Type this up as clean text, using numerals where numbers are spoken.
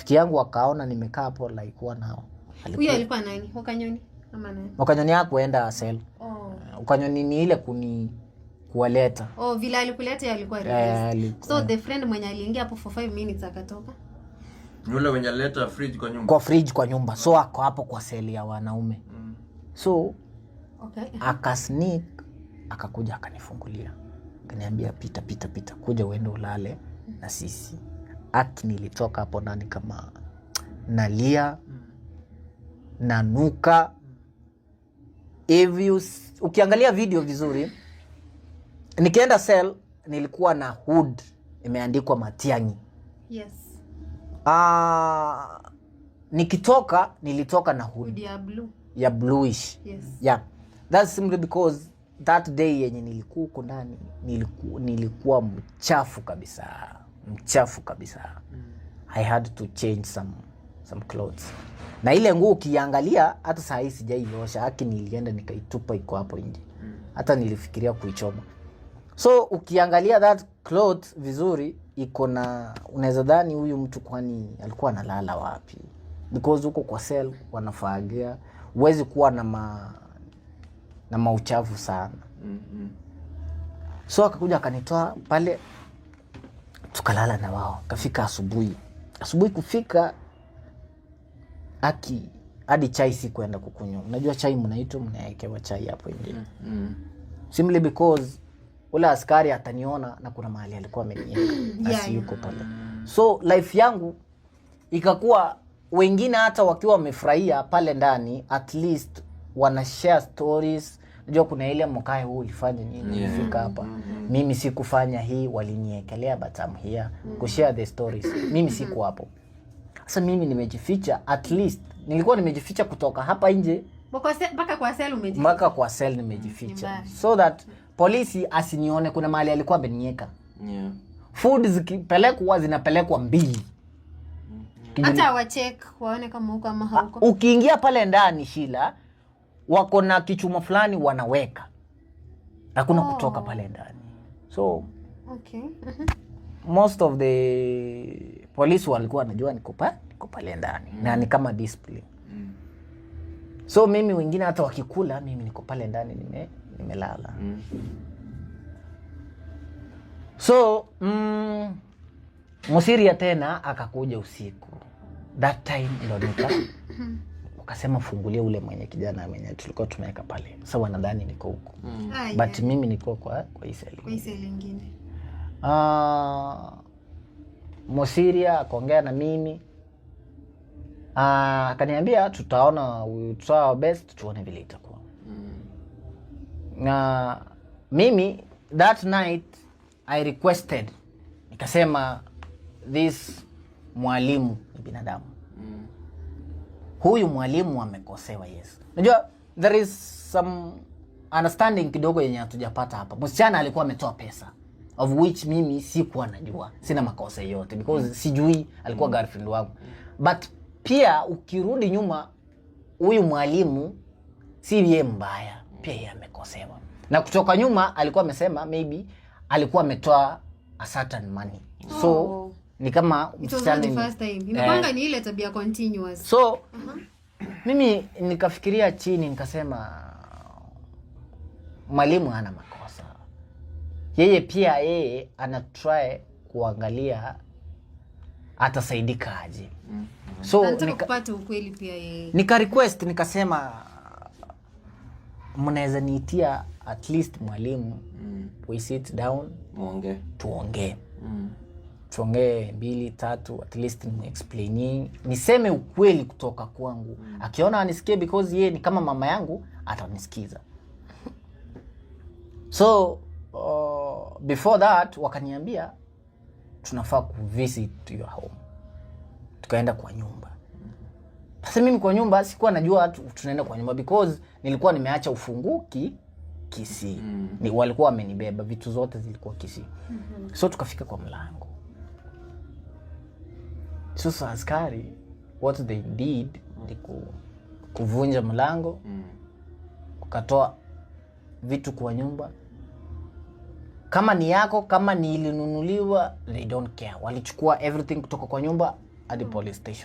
rafiki yangu akaona nimekaa hapo like one hour. Huyo alikuwa nani? Wakanyoni ama nani? Wakanyoni hakuenda cell. Wakanyoni ni ile kuwaleta. Vile alikuleta alikuwa released. So the friend mwenye aliingia hapo for 5 minutes akatoka. Yule mwenye alileta fridge kwa nyumba. Kwa fridge kwa nyumba. So ako hapo kwa cell ya wanaume. So akasneak akakuja akanifungulia. Akaniambia pita kuja uende ulale na sisi. Nilitoka hapo ndani kama nalia, nanuka. Ukiangalia video vizuri, nikienda cell nilikuwa na hood imeandikwa Matiang'i. Yes. Nilitoka na hood ya blue. Ya bluish. Yes. Yeah. That's simply because that day yenye nilikuwa huko ndani nilikuwa mchafu kabisa. I had to change some clothes. Na ile nguo ukiangalia hata saa hii sijaiosha, nilienda nikaitupa iko hapo nje. Hata nilifikiria kuichoma. So ukiangalia that clothes vizuri iko na, unaweza dhani huyu mtu kwani alikuwa analala wapi? Because huko kwa cell wanafagia, huwezi kuwa na mauchafu sana. So akakuja akanitoa pale, tukalala na wao. Kafika asubuhi kufika, hadi chai si kwenda kukunywa. Unajua chai mnaekewa chai hapo nje. Simply because ule askari ataniona na kuna mahali alikuwa ameniweka asiyuko pale. So life yangu ikakuwa, wengine hata wakiwa wamefurahia pale ndani, at least wana share stories. Unajua kuna ile mkae huu ulifanya nini ulifika hapa. Mimi sikufanya hii, waliniekelea but I'm here kushare the stories. Mimi siku hapo. Sasa mimi nimejificha, at least nilikuwa nimejificha kutoka hapa nje mpaka kwa cell umejificha. Mpaka kwa cell nimejificha. So that polisi asinione kuna mahali alikuwa ameniweka. Food zikipelekwa zinapelekwa mbili. Hata wacheck waone kama huko ama hauko. Ukiingia pale ndani Sheila, wako na kichuma fulani wanaweka. Hakuna kutoka pale ndani. So most of the police walikuwa wanajua niko pale ndani. Na ni kama discipline. So mimi wengine hata wakikula, mimi niko pale ndani nimelala. So Musiria tena akakuja usiku. That time ndo wakasema fungulia ule mwenye kijana mwenye tulikuwa tumeweka pale. Sasa wanadhani niko huko. But mimi niko kwa hii cell nyingine. Musiria akaongea na mimi. Akaniambia tutaona, we try our best tuone vile itakuwa. Na mimi that night I requested, nikasema this mwalimu ni binadamu. Huyu mwalimu amekosewa, yes. Unajua there is some understanding kidogo yenye hatujapata hapa. Msichana alikuwa ametoa pesa of which mimi sikuwa najua. Sina makosa yote because sijui alikuwa girlfriend wangu. But pia ukirudi nyuma, huyu mwalimu si yeye mbaya, pia yeye amekosewa. Na kutoka nyuma alikuwa amesema maybe alikuwa ametoa a certain money. So ni kama msichana ni first time. Imepanga ni ile tabia continuous. So mimi nikafikiria chini nikasema mwalimu hana makosa. Yeye ana try kuangalia atasaidika aje. So nikapata ukweli pia yeye. Nika request nikasema mnaweza niitia at least mwalimu, we sit down tuongee. Tuongee 2-3 at least ni explaining, niseme ukweli kutoka kwangu. Akiona anisikie because yeye ni kama mama yangu, atanisikiza. So before that wakaniambia tunafaa kuvisit your home. Tukaenda kwa nyumba. Sasa mimi kwa nyumba sikuwa najua tunaenda kwa nyumba because nilikuwa nimeacha ufunguo Kisii. Ni walikuwa wamenibeba, vitu zote zilikuwa Kisii. So tukafika kwa mlango. So askari what they did ni kuvunja mlango. Kukatoa vitu kwa nyumba. Kama ni yako, kama ni ilinunuliwa, they don't care. Walichukua everything kutoka kwa nyumba, hadi police station.